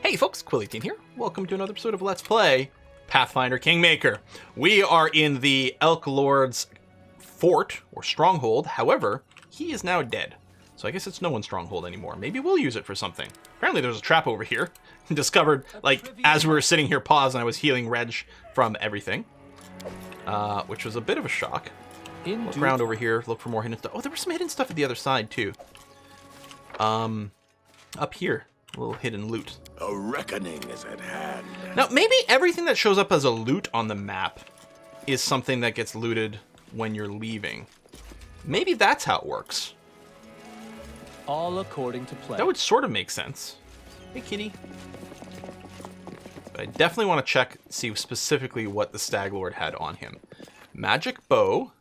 Hey folks, Quilly18 here. Welcome to another episode of Let's Play Pathfinder Kingmaker. We are in the Elk Lord's fort, or stronghold. However, he is now dead. So I guess it's no one's stronghold anymore. Maybe we'll use it for something. Apparently there's a trap over here. Discovered, like, as we were sitting here paused and I was healing Reg from everything. Which was a bit of a shock. Look around over here, look for more hidden stuff. Oh, there was some hidden stuff at the other side, too. Up here. A little hidden loot. A reckoning is at hand. Now, maybe everything that shows up as a loot on the map is something that gets looted when you're leaving. Maybe that's how it works. All according to plan. That would sort of make sense. Hey, kitty. But I definitely want to check, see specifically what the Stag Lord had on him. Magic bow.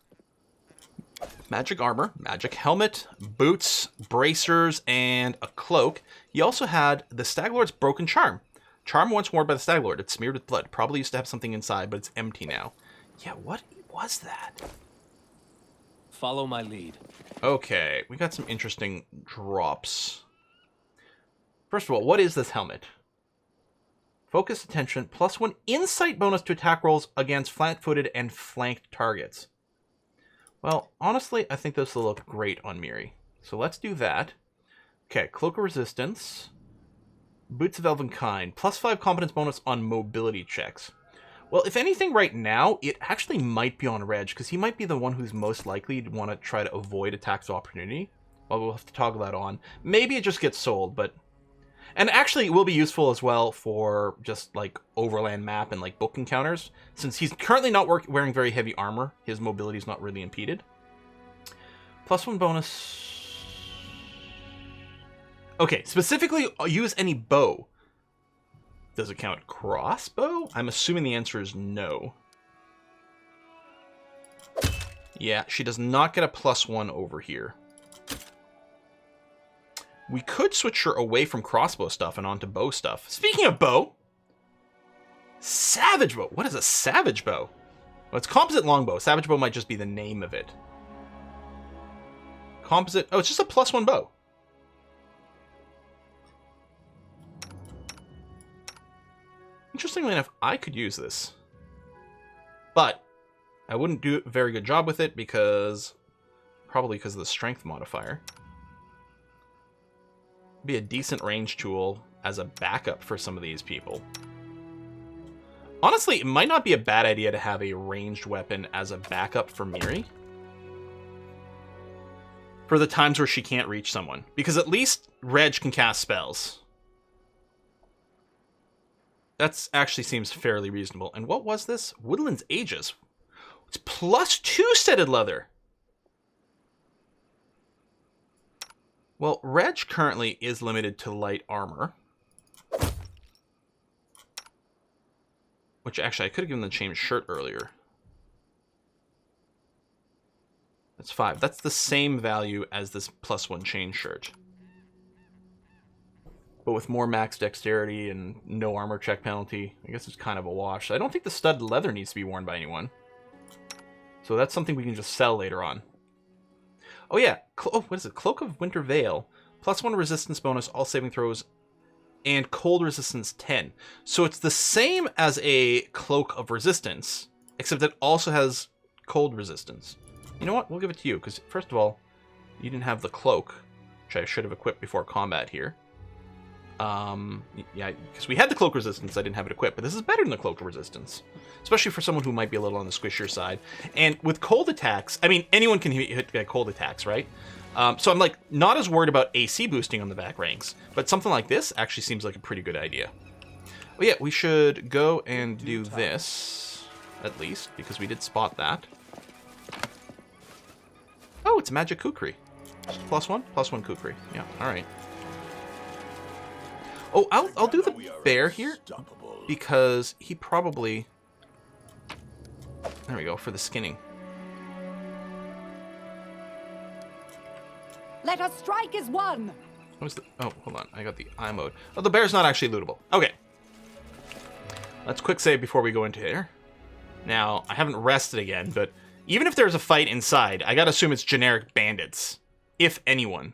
Magic armor, magic helmet, boots, bracers, and a cloak. He also had the Stag Lord's broken charm. Charm once worn by the Stag Lord. It's smeared with blood. Probably used to have something inside, but it's empty now. Yeah, what was that? Follow my lead. Okay, we got some interesting drops. First of all, what is this helmet? Focus attention, +1 insight bonus to attack rolls against flat-footed and flanked targets. Well, honestly, I think this will look great on Miri. So let's do that. Okay, Cloak of Resistance. Boots of Elvenkind. +5 competence bonus on mobility checks. Well, if anything right now, it actually might be on Reg, because he might be the one who's most likely to want to try to avoid attacks of opportunity. Well, we'll have to toggle that on. Maybe it just gets sold, but... And actually, it will be useful as well for just, like, overland map and, like, book encounters. Since he's currently not wearing very heavy armor, his mobility is not really impeded. +1 bonus... Okay, specifically, use any bow. Does it count crossbow? I'm assuming the answer is no. Yeah, she does not get a +1 over here. We could switch her away from crossbow stuff and onto bow stuff. Speaking of bow, savage bow. What is a savage bow? Well, it's composite longbow. Savage bow might just be the name of it. Composite. Oh, it's just a +1 bow. Interestingly enough, I could use this, but I wouldn't do a very good job with it probably because of the strength modifier. Be a decent range tool as a backup for some of these people. Honestly, it might not be a bad idea to have a ranged weapon as a backup for Miri. For the times where she can't reach someone. Because at least Reg can cast spells. That actually seems fairly reasonable. And what was this? Woodland's Aegis. It's +2 studded leather. Well, Reg currently is limited to light armor. Which, actually, I could have given the chain shirt earlier. That's 5. That's the same value as this +1 chain shirt. But with more max dexterity and no armor check penalty, I guess it's kind of a wash. I don't think the studded leather needs to be worn by anyone. So that's something we can just sell later on. Oh yeah, what is it? Cloak of Winter Veil. +1 resistance bonus, all saving throws, and cold resistance 10. So it's the same as a Cloak of Resistance, except it also has cold resistance. You know what? We'll give it to you, because first of all, you didn't have the cloak, which I should have equipped before combat here. Yeah, because we had the cloak resistance, I didn't have it equipped, but this is better than the cloak resistance. Especially for someone who might be a little on the squishier side. And with cold attacks, I mean, anyone can hit cold attacks, right? So I'm, like, not as worried about AC boosting on the back ranks, but something like this actually seems like a pretty good idea. Oh yeah, we should go and do this, at least, because we did spot that. Oh, it's magic kukri. +1? +1 kukri. Yeah, alright. Oh, I'll do the bear here, because he probably... There we go, for the skinning. Let us strike as one! Oh, hold on, I got the eye mode. Oh, the bear's not actually lootable. Okay. Let's quick save before we go into here. Now, I haven't rested again, but even if there's a fight inside, I gotta assume it's generic bandits. If anyone.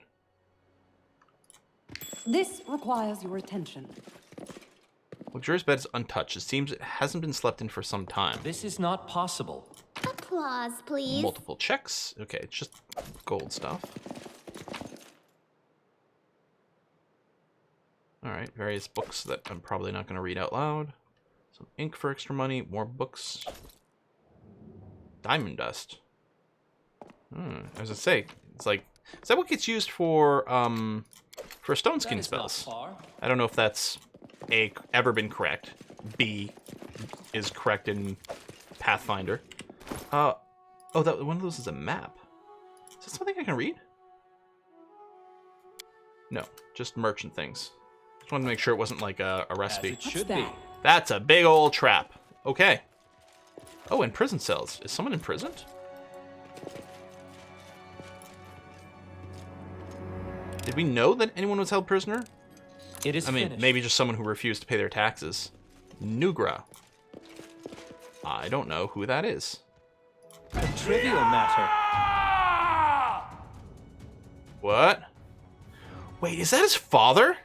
This requires your attention. Luxurious bed is untouched. It seems it hasn't been slept in for some time. This is not possible. Applause, please. Multiple checks. Okay, it's just gold stuff. Alright, various books that I'm probably not going to read out loud. Some ink for extra money. More books. Diamond dust. I was gonna say, it's like, is that what gets used for stone skin That is not spells? far. I don't know if that's A, ever been correct. B, is correct in Pathfinder. Oh, that one of those is a map. Is that something I can read? No, just merchant things. Just wanted to make sure it wasn't like a As recipe. it should What's be. that? That's a big old trap. Okay. Oh, and prison cells. Is someone imprisoned? Did we know that anyone was held prisoner? It is I mean, finished. maybe just someone who refused to pay their taxes. Nugrah. I don't know who that is. A trivial matter. What? Wait, is that his father?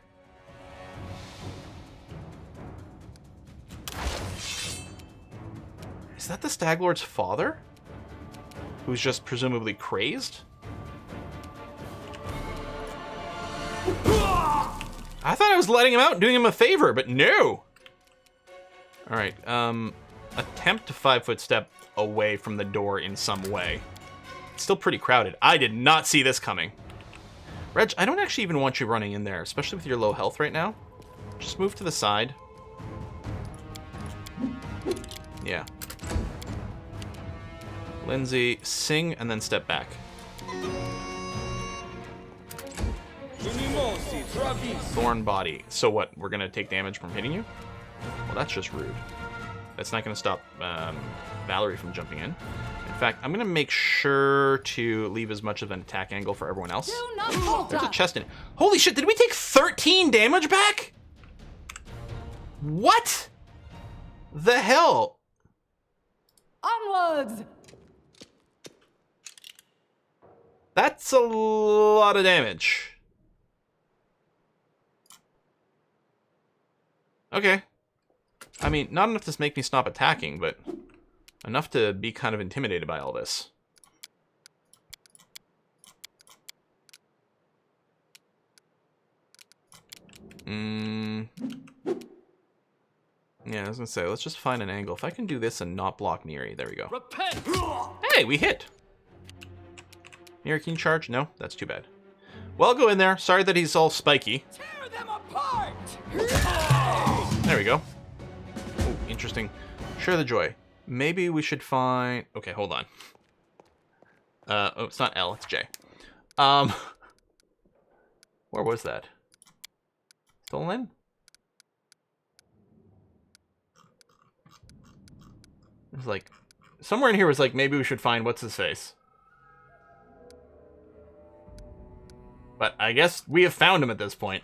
Is that the Stag Lord's father? Who's just presumably crazed? I thought I was letting him out and doing him a favor, but no! Alright, attempt to 5-foot step away from the door in some way. It's still pretty crowded. I did not see this coming. Reg, I don't actually even want you running in there, especially with your low health right now. Just move to the side. Yeah. Lindsay, sing and then step back. Thorn body. So what? We're gonna take damage from hitting you? Well, that's just rude. That's not gonna stop Valerie from jumping in. In fact, I'm gonna make sure to leave as much of an attack angle for everyone else. Do not falter. There's a chest in it. Holy shit, did we take 13 damage back? What the hell? Onwards. That's a lot of damage. Okay. I mean, not enough to make me stop attacking, but enough to be kind of intimidated by all this. Yeah, I was gonna say, let's just find an angle. If I can do this and not block Neri, there we go. Repent! Hey, we hit! Neri, can you charge? No? That's too bad. Well, I'll go in there. Sorry that he's all spiky. Tear them apart. There we go. Oh, interesting. Share the joy. Maybe we should find... Okay, hold on. Oh, it's not L, it's J. Where was that? Stolen? It was like... Somewhere in here was like, maybe we should find what's-his-face. But I guess we have found him at this point.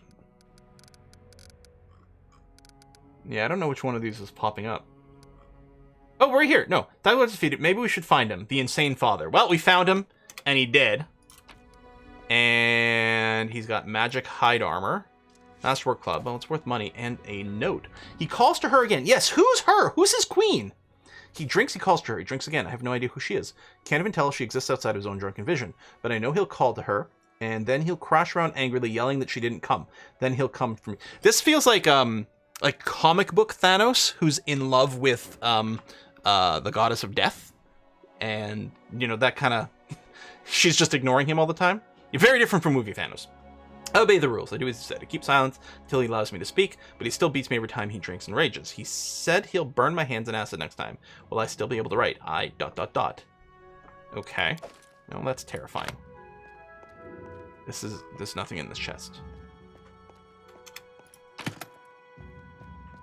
Yeah, I don't know which one of these is popping up. Oh, right here. No, that was defeated. Maybe we should find him. The insane father. Well, we found him, and he did. And he's got magic hide armor. Masterwork club. Well, it's worth money. And a note. He calls to her again. Yes, who's her? Who's his queen? He drinks, he calls to her. He drinks again. I have no idea who she is. Can't even tell if she exists outside of his own drunken vision. But I know he'll call to her. And then he'll crash around angrily, yelling that she didn't come. Then he'll come for me. This feels like comic book Thanos, who's in love with the goddess of death, and you know that kind of. She's just ignoring him all the time. You're very different from movie Thanos. I obey the rules. I do as he said. I keep silence until he allows me to speak, but he still beats me every time he drinks and rages. He said he'll burn my hands in acid next time. Will I still be able to write? I ... Okay. No, that's terrifying. There's nothing in this chest.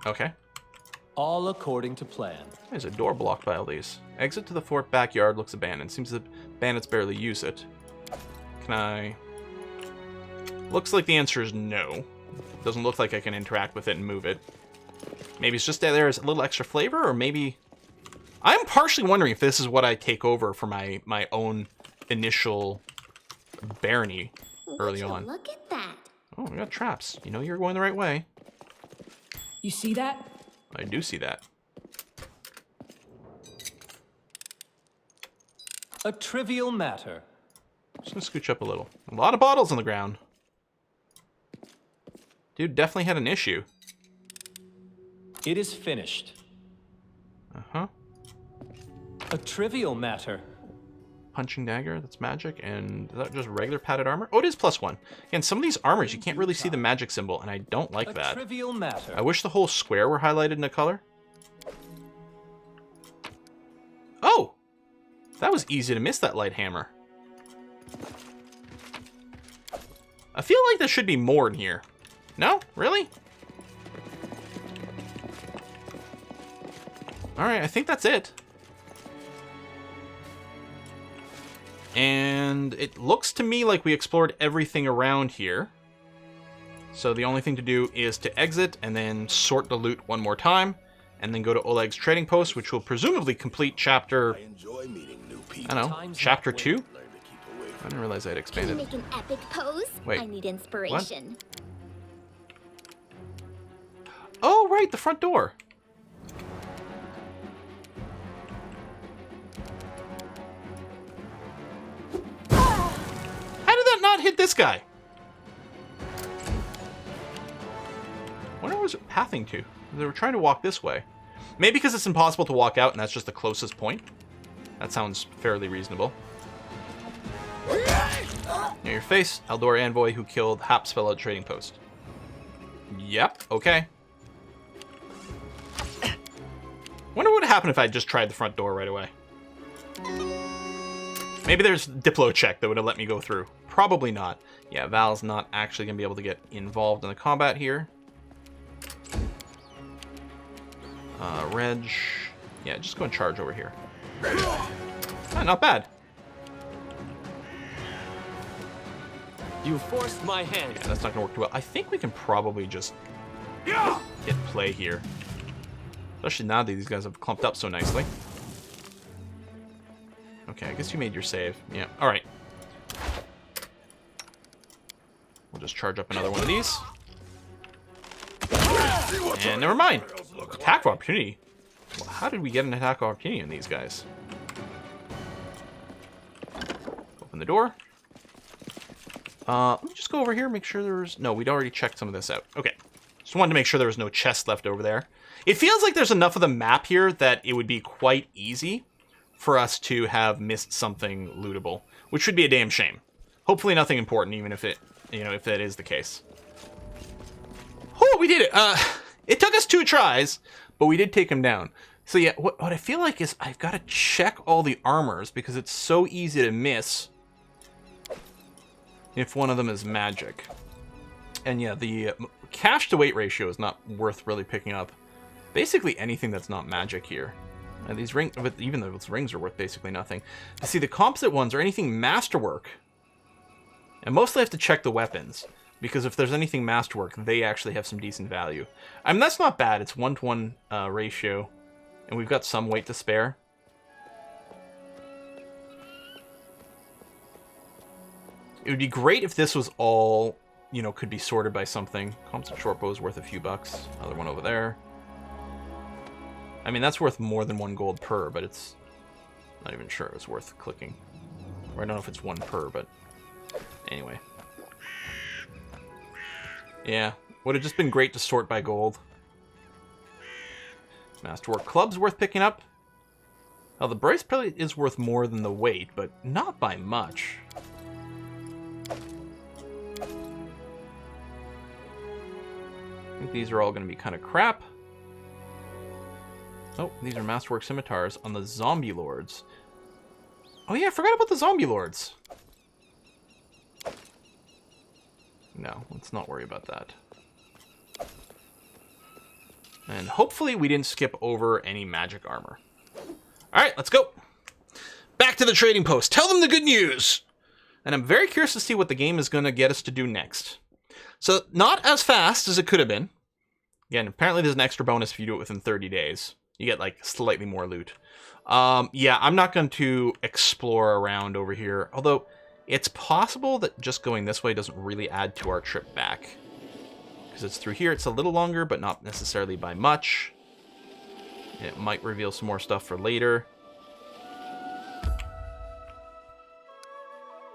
Okay. All according to plan. There's a door blocked by all these. Exit to the fort backyard looks abandoned. Seems the bandits barely use it. Can I... Looks like the answer is no. Doesn't look like I can interact with it and move it. Maybe it's just that there's a little extra flavor, or maybe... I'm partially wondering if this is what I take over for my own initial barony early on. Look at that. Oh, we got traps. You know you're going the right way. You see that? I do see that. A trivial matter. Just gonna scooch up a little. A lot of bottles on the ground. Dude definitely had an issue. It is finished. Uh-huh. A trivial matter. Punching dagger, that's magic. And is that just regular padded armor? Oh, it is +1. Again, some of these armors, you can't really see the magic symbol, and I don't like A that. trivial matter. I wish the whole square were highlighted in a color. Oh! That was easy to miss, that light hammer. I feel like there should be more in here. No? Really? Alright, I think that's it. And it looks to me like we explored everything around here. So the only thing to do is to exit and then sort the loot one more time. And then go to Oleg's trading post, which will presumably complete chapter... I enjoy meeting new people. I don't know, Time's chapter not 2? Learn to keep away I from didn't realize I'd Can you expanded. make an epic pose? Wait, I need inspiration. Oh, right, the front door. How did that not hit this guy? Wonder what was it pathing to? They were trying to walk this way. Maybe because it's impossible to walk out and that's just the closest point. That sounds fairly reasonable. Near your face, Eldor envoy who killed Hapspell at trading post. Yep, okay. Wonder what would happen if I just tried the front door right away. Maybe there's Diplo check that would have let me go through. Probably not. Yeah, Val's not actually going to be able to get involved in the combat here. Reg. Yeah, just go and charge over here. Ah, not bad. You forced my hand. Yeah, that's not going to work too well. I think we can probably just hit play here. Especially now that these guys have clumped up so nicely. Okay, I guess you made your save. Yeah, alright. We'll just charge up another one of these. And never mind. Attack of opportunity. Well, how did we get an attack of opportunity on these guys? Open the door. Let me just go over here, make sure there's... No, we'd already checked some of this out. Okay. Just wanted to make sure there was no chest left over there. It feels like there's enough of the map here that it would be quite easy for us to have missed something lootable, which would be a damn shame. Hopefully nothing important, even if it, if that is the case. Oh, we did it! It took us 2 tries, but we did take him down. So yeah, what I feel like is I've got to check all the armors because it's so easy to miss if one of them is magic. And yeah, the cash to weight ratio is not worth really picking up. Basically anything that's not magic here. And these rings, even though those rings are worth basically nothing. You see, the composite ones are anything masterwork. And mostly I have to check the weapons, because if there's anything masterwork, they actually have some decent value. I mean, that's not bad. It's 1-to-1 ratio, and we've got some weight to spare. It would be great if this was all, could be sorted by something. Composite shortbow is worth a few bucks. Another one over there. I mean, that's worth more than 1 gold per, but it's not even sure it's worth clicking. Or I don't know if it's 1 per, but anyway. Yeah, would have just been great to sort by gold. Masterwork club's worth picking up. Now, the brace probably is worth more than the weight, but not by much. I think these are all going to be kind of crap. Oh, these are Masterwork Scimitars on the Zombie Lords. Oh yeah, I forgot about the Zombie Lords. No, let's not worry about that. And hopefully we didn't skip over any magic armor. Alright, let's go. Back to the trading post. Tell them the good news! And I'm very curious to see what the game is going to get us to do next. So, not as fast as it could have been. Again, apparently there's an extra bonus if you do it within 30 days. You get, like, slightly more loot. Yeah, I'm not going to explore around over here. Although, it's possible that just going this way doesn't really add to our trip back. Because it's through here. It's a little longer, but not necessarily by much. It might reveal some more stuff for later.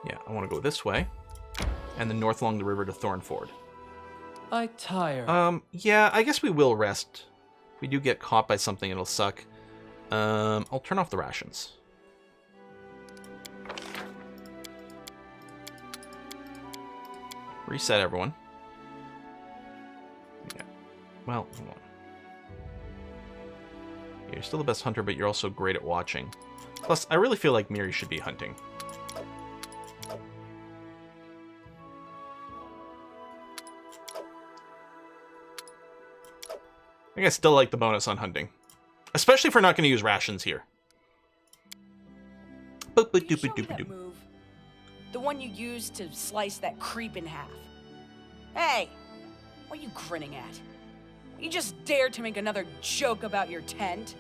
Yeah, I want to go this way. And then north along the river to Thornford. I tire. Yeah, I guess we will rest. If we do get caught by something, it'll suck. I'll turn off the rations. Reset everyone. Yeah. Well, hold on. Yeah, you're still the best hunter, but you're also great at watching. Plus, I really feel like Miri should be hunting. I think I still like the bonus on hunting. Especially if we're not going to use rations here. Can you show me that move? The one you used to slice that creep in half. Hey, what are you grinning at? You just dared to make another joke about your tent?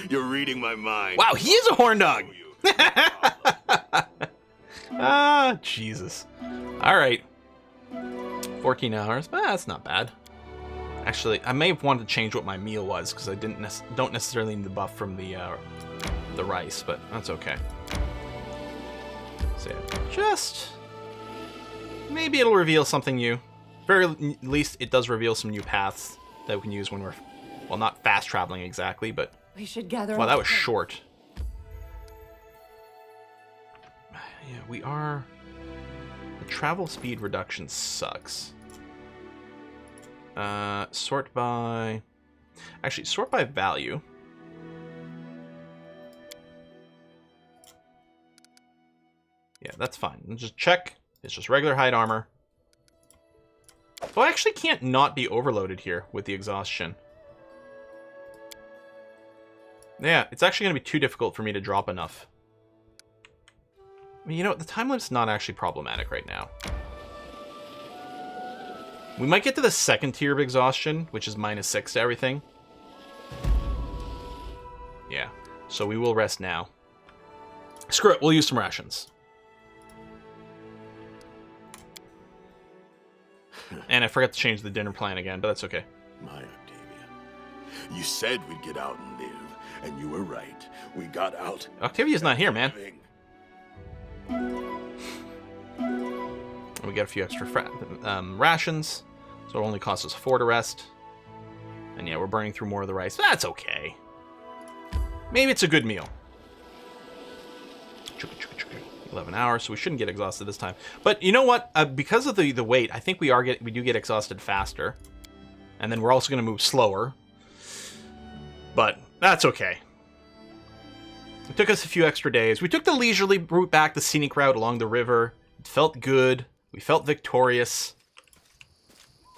You're reading my mind. Wow, he is a horn dog! Ah, Jesus. Alright. 14 hours. That's not bad. Actually, I may have wanted to change what my meal was, because I don't necessarily need the buff from the rice, but that's okay. So yeah, just... maybe it'll reveal something new. Very least, it does reveal some new paths that we can use when we're... well, not fast traveling exactly, but... We should gather. wow, that was short. Yeah, we are... the travel speed reduction sucks. Sort by... actually, sort by value. Yeah, that's fine. Let's just check. It's just regular hide armor. Oh, I actually can't not be overloaded here with the exhaustion. Yeah, it's actually going to be too difficult for me to drop enough. I mean, you know what? The time limit's not actually problematic right now. We might get to the second tier of exhaustion, which is -6 to everything. Yeah, so we will rest now. Screw it, we'll use some rations. And I forgot to change the dinner plan again, but that's okay. My Octavia. You said we'd get out and live, and you were right. We got out. Octavia's not here, man. living. We got a few extra rations, so it only costs us 4 to rest. And yeah, we're burning through more of the rice. That's okay. Maybe it's a good meal. 11 hours, so we shouldn't get exhausted this time. But you know what? Because of the weight, I think we do get exhausted faster. And then we're also going to move slower. But that's okay. It took us a few extra days. We took the leisurely route back, the scenic route along the river. It felt good. We felt victorious.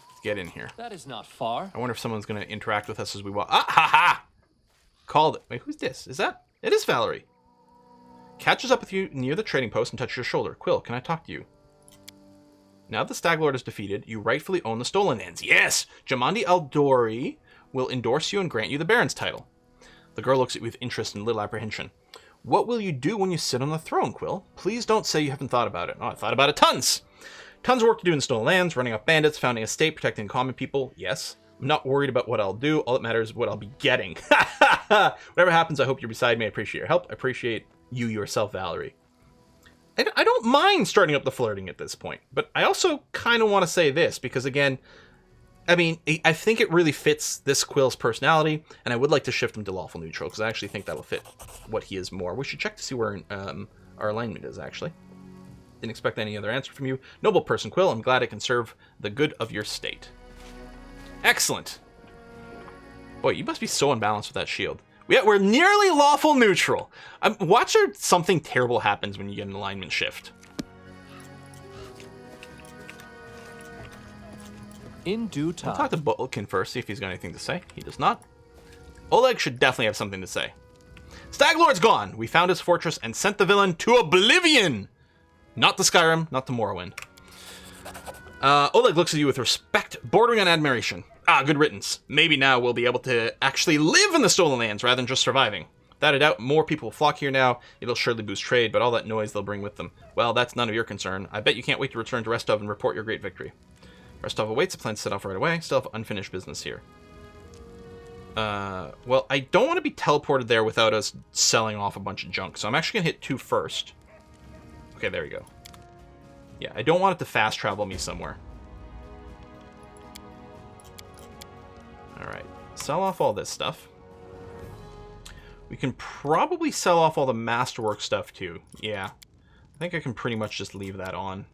Let's get in here. That is not far. I wonder if someone's going to interact with us as we walk. Ah, ha, ha! Called it. Wait, who's this? Is that? It is Valerie. Catches up with you near the trading post and touches your shoulder. Quill, can I talk to you? Now that the Stag Lord is defeated, you rightfully own the stolen lands. Yes! Jamandi Aldori will endorse you and grant you the Baron's title. The girl looks at you with interest and little apprehension. What will you do when you sit on the throne, Quill? Please don't say you haven't thought about it. Oh, I thought about it tons! Tons of work to do in stolen lands, running off bandits, founding a state, protecting common people. Yes. I'm not worried about what I'll do. All that matters is what I'll be getting. Whatever happens, I hope you're beside me. I appreciate your help. I appreciate you yourself, Valerie. I don't mind starting up the flirting at this point, but I also kind of want to say this, because again, I mean, I think it really fits this Quill's personality, and I would like to shift him to lawful neutral, because I actually think that'll fit what he is more. We should check to see where our alignment is, actually. Didn't expect any other answer from you. Noble person, Quill. I'm glad I can serve the good of your state. Excellent. Boy, you must be so unbalanced with that shield. We're nearly lawful neutral. Watch out something terrible happens when you get an alignment shift. In due time. I'll talk to Bulkin first, see if he's got anything to say. He does not. Oleg should definitely have something to say. Stag Lord's gone. We found his fortress and sent the villain to oblivion. Not to Skyrim, not to Morrowind. Oleg looks at you with respect, bordering on admiration. Ah, good riddance. Maybe now we'll be able to actually live in the stolen lands rather than just surviving. Without a doubt, more people will flock here now. It'll surely boost trade, but all that noise they'll bring with them. Well, that's none of your concern. I bet you can't wait to return to Restov and report your great victory. Restov awaits a plan to set off right away. Still have unfinished business here. Well, I don't want to be teleported there without us selling off a bunch of junk, so I'm actually going to hit 2 first. Okay, there you go. Yeah, I don't want it to fast travel me somewhere. Alright, sell off all this stuff. We can probably sell off all the masterwork stuff too. Yeah, I think I can pretty much just leave that on.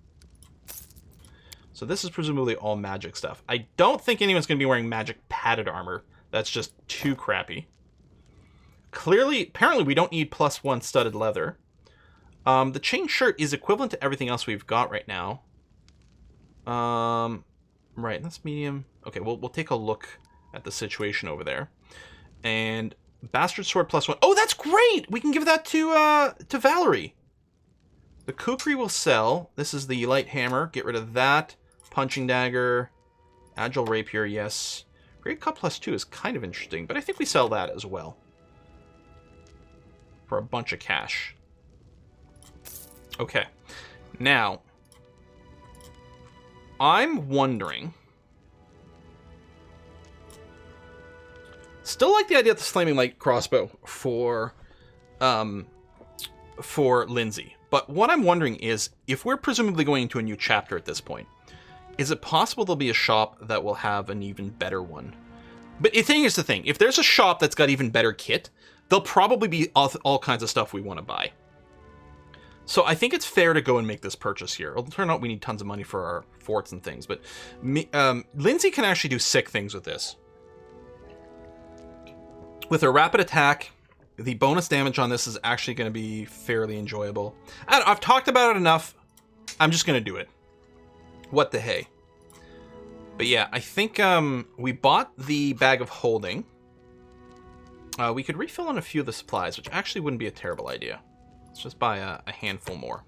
So this is presumably all magic stuff. I don't think anyone's going to be wearing magic padded armor. That's just too crappy. Clearly, apparently we don't need +1 studded leather. The chain shirt is equivalent to everything else we've got right now. Right, that's medium. Okay, we'll take a look at the situation over there. And bastard sword +1. Oh, that's great! We can give that to Valerie. The kukri will sell. This is the light hammer. Get rid of that. Punching dagger. Agile rapier, yes. Great cut +2 is kind of interesting, but I think we sell that as well. For a bunch of cash. Okay. Now, I'm wondering... Still like the idea of the flaming light crossbow for Lindsay. But what I'm wondering is, if we're presumably going into a new chapter at this point, is it possible there'll be a shop that will have an even better one? But the thing is the thing, if there's a shop that's got even better kit, there'll probably be all kinds of stuff we want to buy. So I think it's fair to go and make this purchase here. It'll turn out we need tons of money for our forts and things, but Lindsay can actually do sick things with this. With her rapid attack, the bonus damage on this is actually going to be fairly enjoyable. I've talked about it enough. I'm just going to do it. What the hey. But yeah, I think we bought the bag of holding. We could refill on a few of the supplies, which actually wouldn't be a terrible idea. Let's just buy a handful more.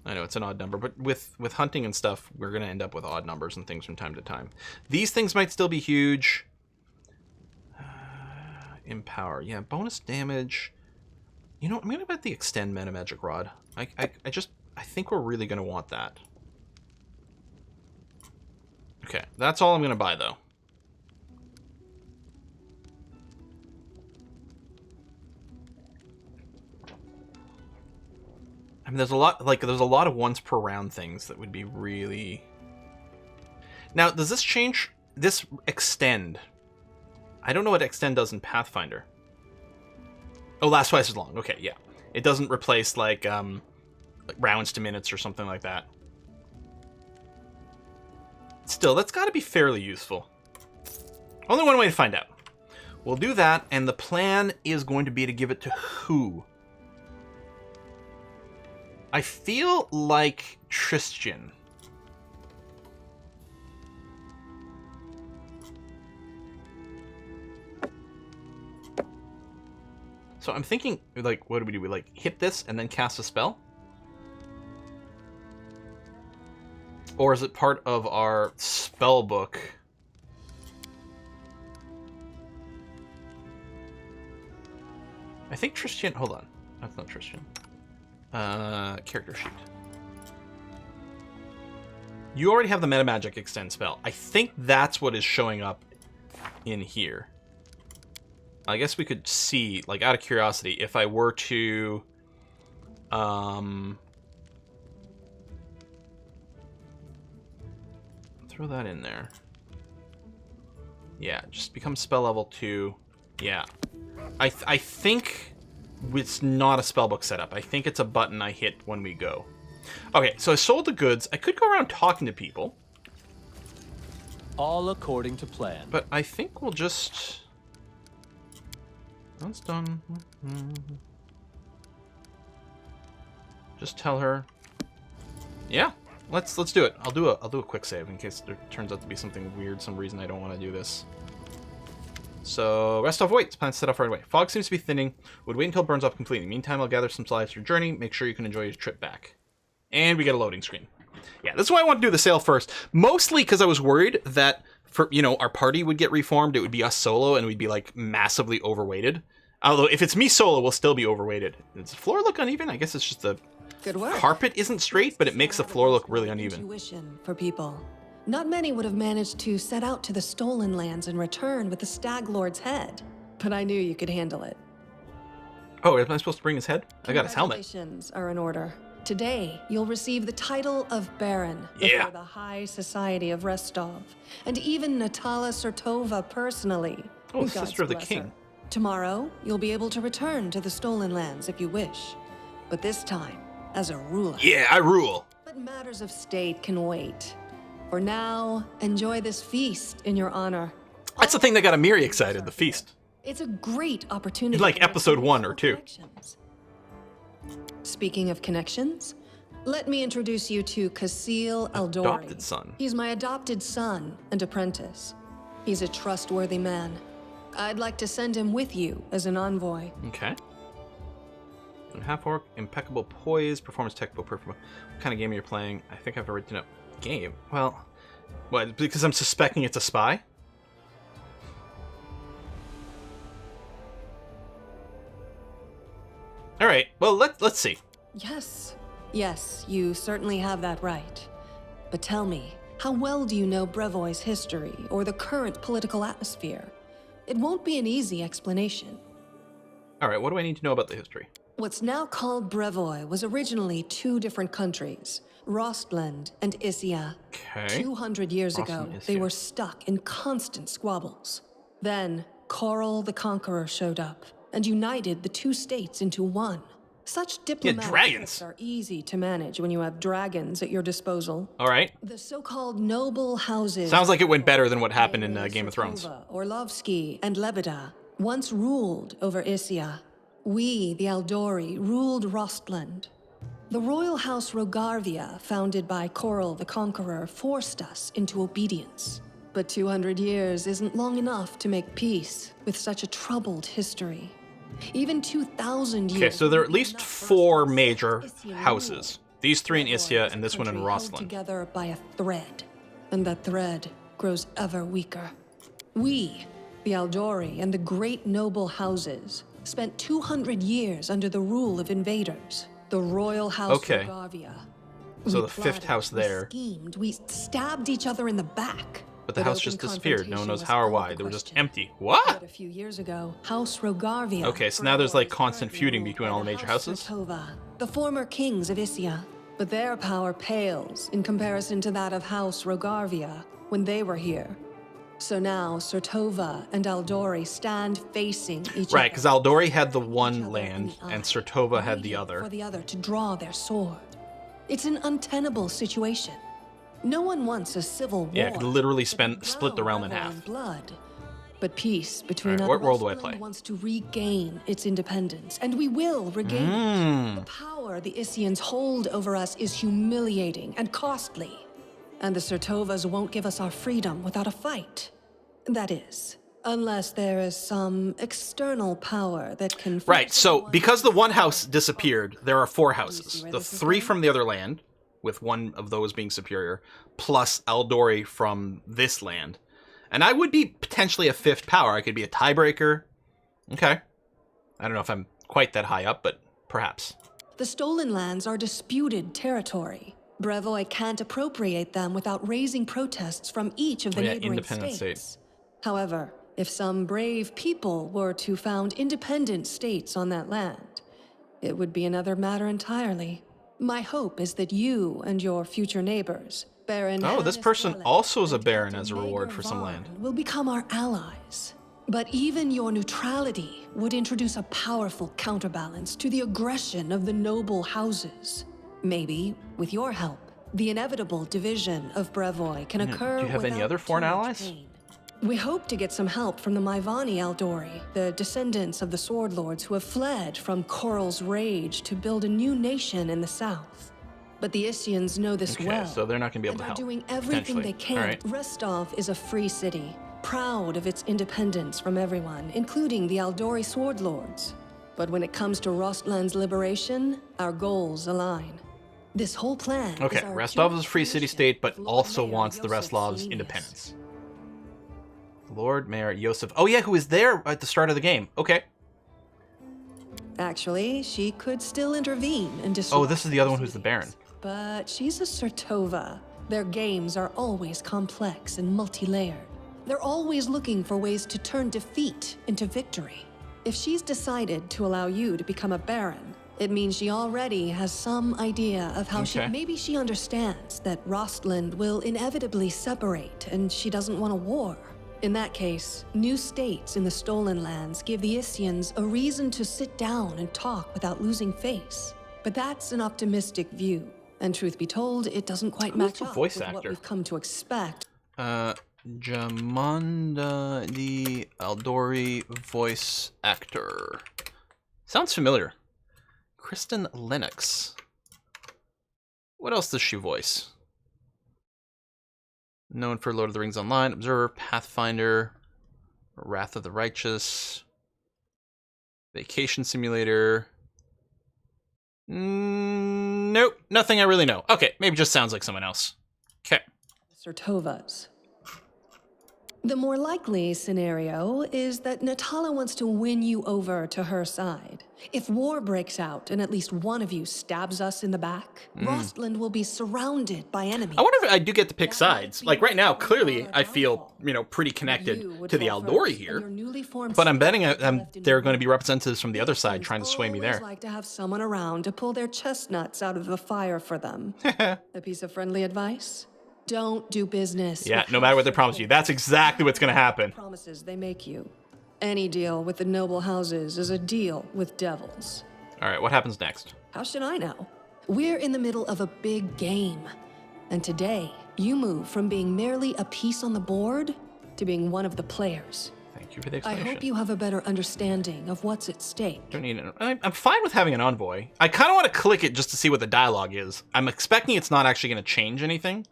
I know it's an odd number, but with hunting and stuff, we're going to end up with odd numbers and things from time to time. These things might still be huge. Empower. Yeah, bonus damage. You know, I'm going to bet the extend meta magic rod. I think we're really going to want that. Okay, that's all I'm going to buy, though. I mean, there's a lot of once per round things that would be really... Now, does this change? This extend? I don't know what extend does in Pathfinder. Oh, lasts twice as long. Okay, yeah. It doesn't replace, like rounds to minutes or something like that. Still, that's got to be fairly useful. Only one way to find out. We'll do that, and the plan is going to be to give it to who? I feel like Tristan. So I'm thinking, like, what do we do? We, like, hit this and then cast a spell? Or is it part of our spell book? I think Tristan... Hold on. That's not Tristan. Character sheet. You already have the meta magic extend spell. I think that's what is showing up in here. I guess we could see, like, out of curiosity, if I were to throw that in there. Yeah, just become spell level 2. Yeah. I think it's not a spellbook setup. I think it's a button I hit when we go. Okay, so I sold the goods. I could go around talking to people. All according to plan. But I think we'll just... That's done. Just tell her. Yeah, let's do it. I'll do a quick save in case there turns out to be something weird, some reason I don't want to do this. So rest off weights. Plan to set off right away. Fog seems to be thinning. Would wait until it burns off completely. Meantime, I'll gather some supplies for your journey. Make sure you can enjoy your trip back. And we get a loading screen. Yeah, this is why I want to do the sale first. Mostly because I was worried that for our party would get reformed. It would be us solo, and we'd be like massively overweighted. Although if it's me solo, we'll still be overweighted. Does the floor look uneven? I guess it's just the Good work. carpet isn't straight, but it makes the floor look really uneven. Intuition for people. Not many would have managed to set out to the stolen lands and return with the Stag Lord's head. But I knew you could handle it. Oh, am I supposed to bring his head? I got his helmet. Congratulations are in order. Today, you'll receive the title of Baron Yeah. before the High Society of Rostov, and even Natala Sertova personally. Oh, God sister of the bless king. her. Tomorrow, you'll be able to return to the stolen lands if you wish, but this time as a ruler. Yeah, I rule. But matters of state can wait. For now, enjoy this feast in your honor. That's the thing that got Amiri excited, the feast. It's a great opportunity. Like to make episode 1 or 2. connections. Speaking of connections, let me introduce you to Kasil Eldori. Adopted son. He's my adopted son and apprentice. He's a trustworthy man. I'd like to send him with you as an envoy. Okay. And half-orc, impeccable poise, performance technical perfect. What kind of game are you playing? I think I've written up game. Well, what? Because I'm suspecting it's a spy? All right. Well, let's see. Yes, you certainly have that right. But tell me, how well do you know Brevoy's history or the current political atmosphere? It won't be an easy explanation. All right. What do I need to know about the history? What's now called Brevoy was originally 2 different countries, Rostland and Issia. Okay. 200 years ago, Rostland, they Issia. were stuck in constant squabbles. Then, Coral the Conqueror showed up and united the 2 states into one. Such diplomatic dragons. tricks are easy to manage when you have dragons at your disposal. All right. The so-called noble houses... Sounds like it went better than what happened in Game of Thrones. Orlovsky and Lebeda once ruled over Issia. We, the Aldori, ruled Rostland. The royal house Rogarvia, founded by Coral the Conqueror, forced us into obedience. But 200 years isn't long enough to make peace with such a troubled history. Even 2,000 years... Okay, so there are at least 4 major Issian houses. These 3 in Issia and this one in country held Rostland. together by a thread, and that thread grows ever weaker. We, the Aldori and the great noble houses, spent 200 years under the rule of invaders. The royal house Okay. Rogarvia. So We the 5th plotted, house there. We schemed, we stabbed each other in the back. But the house open just disappeared. No one knows confrontation how or was out of why. the They were just question. empty. What? But a few years ago, House Rogarvia... Okay, so now there's like was constant currently feuding ruled between by all the major houses? Sertova, the former kings of Issia. But their power pales in comparison to that of House Rogarvia when they were here. So now Sertova and Aldori stand facing each other. Right, because Aldori had the Each one other land in the and eye, Sertova had the waiting other. For the other to draw their sword. It's an untenable situation. No one wants a civil war. Yeah, it could literally that would split the drown realm in rebel half. blood. But peace between Alright, us. what role do I Rostland play? wants to regain its independence, and we will regain it. The power the Issians hold over us is humiliating and costly. And the Sertovas won't give us our freedom without a fight. That is, unless there is some external power that can... Right, force so one because the to one fight. house disappeared, there are 4 see houses. where The this is 3 going? from the other land, with one of those being superior, plus Aldori from this land. And I would be potentially a 5th power. I could be a tiebreaker. Okay. I don't know if I'm quite that high up, but perhaps. The stolen lands are disputed territory. Brevoy can't appropriate them without raising protests from each of the Oh, yeah, neighboring independent states. state. However, if some brave people were to found independent states on that land, it would be another matter entirely. My hope is that you and your future neighbors, Baron Oh, this Hannes person Wellen also is a and baron Captain as a reward Mager for some Varn land. will become our allies. But even your neutrality would introduce a powerful counterbalance to the aggression of the noble houses. Maybe, with your help, the inevitable division of Brevoy can occur. do you have any without other foreign too much allies? pain. We hope to get some help from the Maivani Aldori, the descendants of the Sword Lords who have fled from Coral's rage to build a new nation in the south. But the Issians know this Okay, well. so they're not going to be able and to are help. doing everything potentially. they can. All right. Rostov is a free city, proud of its independence from everyone, including the Aldori Sword Lords. But when it comes to Rostland's liberation, our goals align. This whole plan Okay, is our Rostov is a joint free mission city-state, but with Lord also Mayor wants the Yosef Rostov's Senius. independence. Lord Mayor Yosef. Oh yeah, who was there at the start of the game. Okay. Actually, she could still intervene and disrupt. Oh, this is the other one who's the Baron. But she's a Sertova, Their games are always complex and multi-layered. They're always looking for ways to turn defeat into victory. If she's decided to allow you to become a baron, it means she already has some idea of how maybe she understands that Rostland will inevitably separate and she doesn't want a war. In that case, new states in the Stolen Lands give the Issians a reason to sit down and talk without losing face. But that's an optimistic view. And truth be told, it doesn't quite match up with what we've come to expect. Jamanda the Aldori voice actor. Sounds familiar. Kristen Lennox. What else does she voice? Known for Lord of the Rings Online, Observer, Pathfinder, Wrath of the Righteous, Vacation Simulator. Nope, nothing I really know. Okay, maybe just sounds like someone else. Okay. Sertovas. The more likely scenario is that Natala wants to win you over to her side. If war breaks out and at least one of you stabs us in the back, Rostland will be surrounded by enemies. I wonder if I do get to pick sides. Like right now, clearly I feel, pretty connected to the Aldori here. But I'm betting there are going to be representatives from the other side trying to sway me there. Like to have someone around to pull their chestnuts out of the fire for them. A piece of friendly advice? Don't do business. Yeah, no matter what they promise you. That's exactly what's going to happen. Promises they make you. Any deal with the noble houses is a deal with devils. All right, what happens next? How should I know? We're in the middle of a big game. And today, you move from being merely a piece on the board to being one of the players. Thank you for the I explanation. hope you have a better understanding of what's at stake. Don't need it. I'm fine with having an envoy. I kind of want to click it just to see what the dialogue is. I'm expecting it's not actually going to change anything.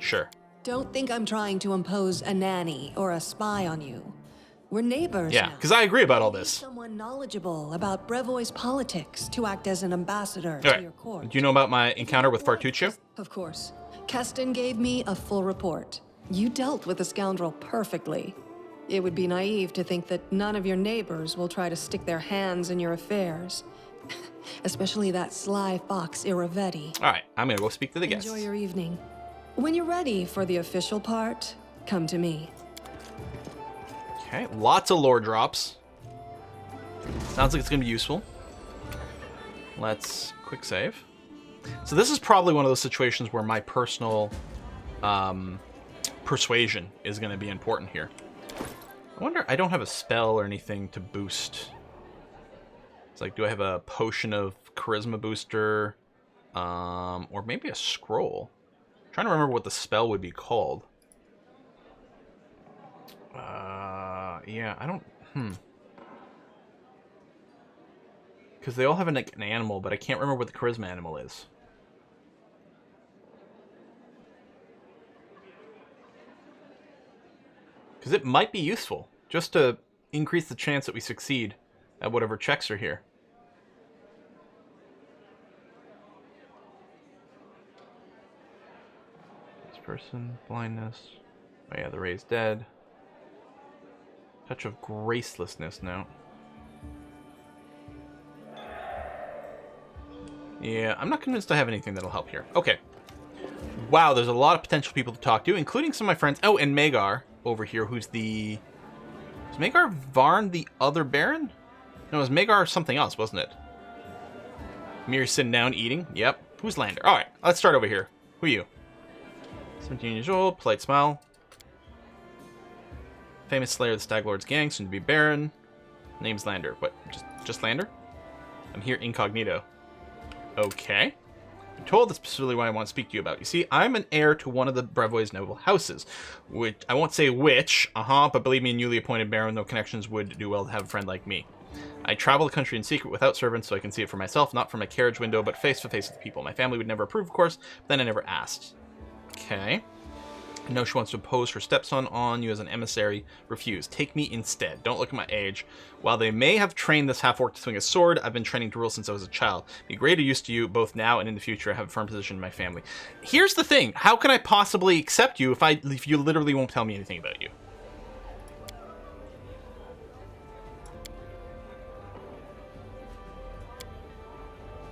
Sure. Don't think I'm trying to impose a nanny or a spy on you. We're neighbors Yeah, now. because I agree about all this. Someone knowledgeable about Brevoy's politics to act as an ambassador All to your right. court. Do you know about my encounter with Fartuccio? Of course. Keston gave me a full report. You dealt with the scoundrel perfectly. It would be naive to think that none of your neighbors will try to stick their hands in your affairs. Especially that sly fox Iravetti. All right, I'm going to go speak to the guests. Enjoy your evening. When you're ready for the official part, come to me. Okay, lots of lore drops. Sounds like it's going to be useful. Let's quick save. So this is probably one of those situations where my personal persuasion is going to be important here. I wonder, I don't have a spell or anything to boost. It's like, do I have a potion of charisma booster? Or maybe a scroll. I'm trying to remember what the spell would be called. Yeah, I don't... Because they all have an animal, but I can't remember what the charisma animal is. Because it might be useful, just to increase the chance that we succeed at whatever checks are here. This person, blindness. Oh yeah, the raised dead. Touch of gracelessness now. Yeah, I'm not convinced I have anything that'll help here. Okay. Wow, there's a lot of potential people to talk to, including some of my friends. Oh, and Magar over here, who's the... Is Magar Varn the other Baron? No, it was Magar something else, wasn't it? Mir sitting down eating. Yep. Who's Lander? Alright, let's start over here. Who are you? 17 years old, polite smile. Famous slayer of the Stag Lord's gang, soon to be Baron. Name's Lander. What? Just Lander? I'm here incognito. Okay. I'm told that's specifically what I want to speak to you about. You see, I'm an heir to one of the Brevoy's noble houses. Which, I won't say which, but believe me, a newly appointed Baron with no connections would do well to have a friend like me. I travel the country in secret without servants so I can see it for myself, not from a carriage window, but face to face with the people. My family would never approve, of course, but then I never asked. Okay. I know she wants to impose her stepson on you as an emissary. Refuse. Take me instead. Don't look at my age. While they may have trained this half-orc to swing a sword, I've been training to rule since I was a child. Be greater use to you, both now and in the future. I have a firm position in my family. Here's the thing. How can I possibly accept you if you literally won't tell me anything about you?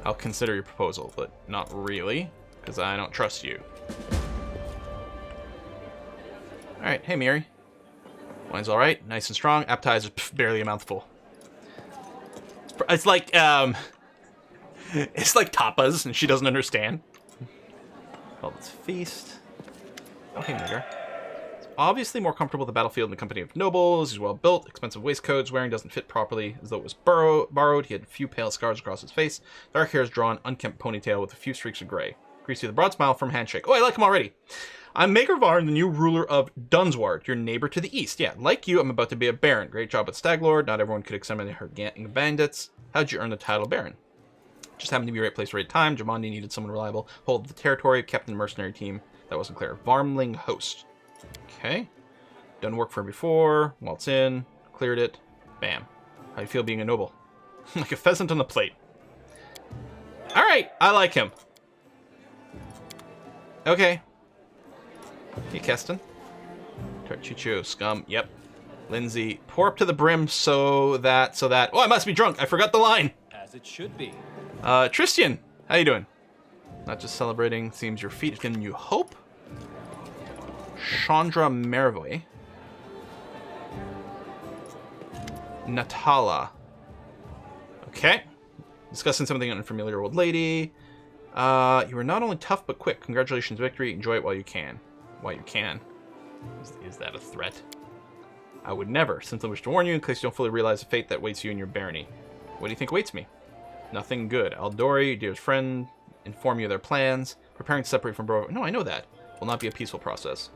I'll consider your proposal, but not really. Because I don't trust you. Alright, hey Miri. Wine's alright, nice and strong. Appetizer, barely a mouthful. It's like, it's like tapas, and she doesn't understand. Call this feast. Okay, Nugrah. It's obviously more comfortable at the battlefield in the company of nobles. He's well built, expensive waistcoats, wearing doesn't fit properly, as though it was borrowed. He had a few pale scars across his face. Dark hair is drawn, unkempt ponytail with a few streaks of gray. Greasy with a broad smile, firm handshake. Oh, I like him already. I'm Maker Varn, the new ruler of Dunsward, your neighbor to the east. Yeah, like you, I'm about to be a baron. Great job with Stag Lord. Not everyone could examine her gang of bandits. How'd you earn the title baron? Just happened to be right place, right time. Jamandi needed someone reliable. Hold the territory, kept in the mercenary team. That wasn't clear. Varmling host. Okay. Done work for him before. Waltz in. Cleared it. Bam. How do you feel being a noble? Like a pheasant on the plate. Alright, I like him. Okay. Hey, Keston. Tarchucho, scum. Yep. Lindsay, pour up to the brim so that. Oh, I must be drunk. I forgot the line. As it should be. Tristian, how you doing? Not just celebrating. Seems your feet have given you hope. Chandra Mervoy. Natala. Okay. Discussing something unfamiliar old lady. You are not only tough but quick. Congratulations, victory. Enjoy it while you can. While you can. Is that a threat? I would never. Simply wish to warn you in case you don't fully realize the fate that waits you in your barony. What do you think awaits me? Nothing good. Aldori, dearest friend, inform you of their plans. Preparing to separate from Bro. No, I know that. Will not be a peaceful process.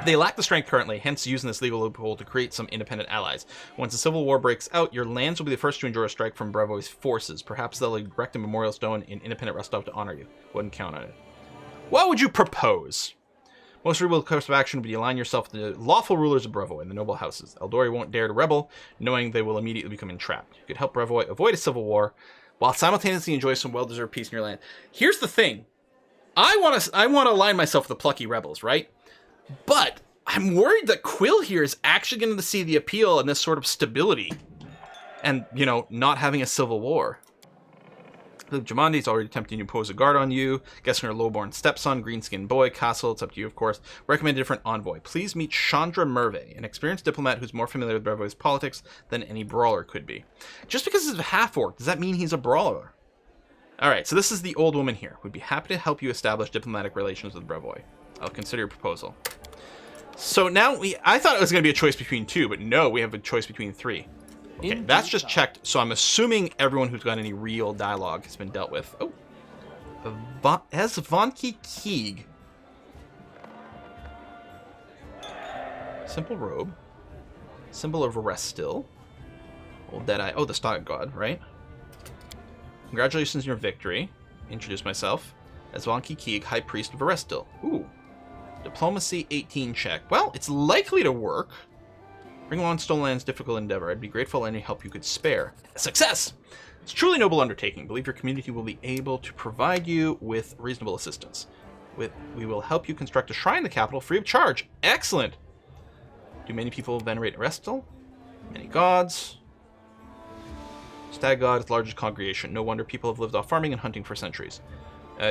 They lack the strength currently, hence using this legal loophole to create some independent allies. Once the civil war breaks out, your lands will be the first to endure a strike from Bravo's forces. Perhaps they'll erect a memorial stone in independent Rostov to honor you. Wouldn't count on it. What would you propose? Most reasonable course of action would be to align yourself with the lawful rulers of Brevoy and the noble houses. Eldori won't dare to rebel, knowing they will immediately become entrapped. You could help Brevoy avoid a civil war, while simultaneously enjoy some well-deserved peace in your land. Here's the thing. I want to align myself with the plucky rebels, right? But I'm worried that Quill here is actually going to see the appeal in this sort of stability. And, you know, not having a civil war. Jamandi's already attempting to impose a guard on you. Guessing her lowborn stepson, green-skinned boy, castle. It's up to you, of course. Recommend a different envoy. Please meet Chandra Merve, an experienced diplomat who's more familiar with Brevoy's politics than any brawler could be. Just because he's a half-orc, does that mean he's a brawler? Alright, so this is the old woman here. Would be happy to help you establish diplomatic relations with Brevoy. I'll consider your proposal. So now, I thought it was going to be a choice between two, but no, we have a choice between three. Okay, that's just checked, so I'm assuming everyone who's got any real dialogue has been dealt with. Oh. Esvanki Keeg. Simple robe. Symbol of Restil. Old Deadeye. Oh, the Stag God, right? Congratulations on your victory. Introduce myself. Esvanki Keeg, High Priest of Restil. Ooh. Diplomacy 18 check. Well, it's likely to work. Bring along stolen lands, difficult endeavor. I'd be grateful for any help you could spare. Success! It's a truly noble undertaking. Believe your community will be able to provide you with reasonable assistance. We will help you construct a shrine in the capital free of charge. Excellent! Do many people venerate Restil? Many gods. Stag God is the largest congregation. No wonder people have lived off farming and hunting for centuries.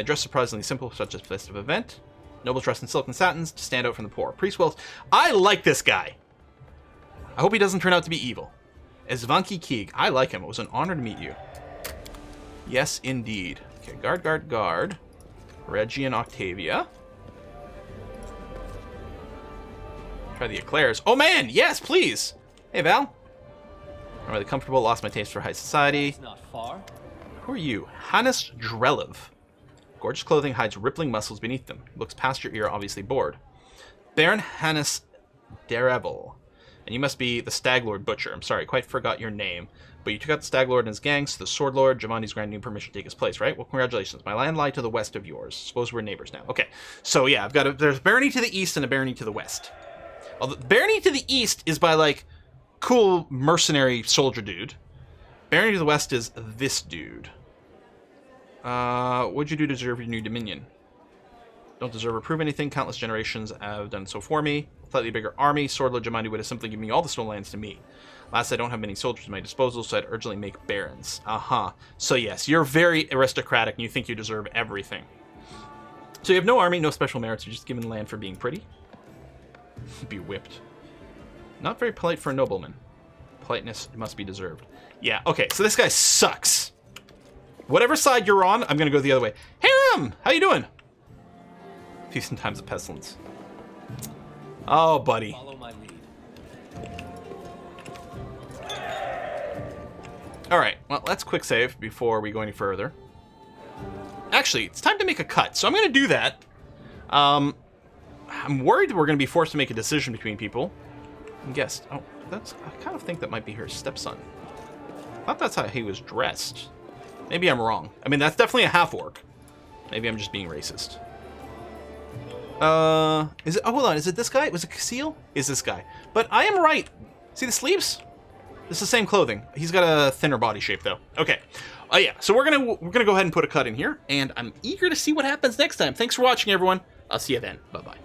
Dress surprisingly simple, such as festive event. Nobles dressed in silk and satins to stand out from the poor. Priest wealth. I like this guy! I hope he doesn't turn out to be evil. Esvanki Keeg. I like him. It was an honor to meet you. Yes, indeed. Okay, guard. Reggie and Octavia. Try the eclairs. Oh man, yes, please! Hey, Val. I'm really comfortable. Lost my taste for high society. It's not far. Who are you? Hannes Drelev. Gorgeous clothing hides rippling muscles beneath them. Looks past your ear, obviously bored. Baron Hannes Darevel. And you must be the Stag Lord Butcher. I'm sorry, quite forgot your name. But you took out the Stag Lord and his gangs, the Sword Lord. Giovanni's granted you permission to take his place, right? Well, congratulations. My land lie to the west of yours. Suppose we're neighbors now. Okay, so yeah, there's a barony to the east and a barony to the west. Well, the barony to the east is by, like, cool mercenary soldier dude. Barony to the west is this dude. What'd you do to deserve your new dominion? Don't deserve or prove anything. Countless generations have done so for me. Slightly bigger army. Sword Lord Jamandi would have simply given me all the stolen lands to me. Last, I don't have many soldiers at my disposal, so I'd urgently make barons. So yes, you're very aristocratic and you think you deserve everything. So you have no army, no special merits. You're just given land for being pretty. Be whipped. Not very polite for a nobleman. Politeness must be deserved. Yeah, okay, so this guy sucks. Whatever side you're on, I'm gonna go the other way. Harem! How you doing? Feast and times of pestilence. Oh, buddy. Follow my lead. Alright, well, let's quick save before we go any further. Actually, it's time to make a cut, so I'm gonna do that. I'm worried that we're gonna be forced to make a decision between people. And guessed. Oh, I kind of think that might be her stepson. I thought that's how he was dressed. Maybe I'm wrong. I mean, that's definitely a half-orc. Maybe I'm just being racist. Is it? Oh, hold on. Is it this guy? Was it Casil? Is this guy? But I am right. See the sleeves? It's the same clothing. He's got a thinner body shape, though. Okay. Yeah. So we're gonna go ahead and put a cut in here, and I'm eager to see what happens next time. Thanks for watching, everyone. I'll see you then. Bye bye.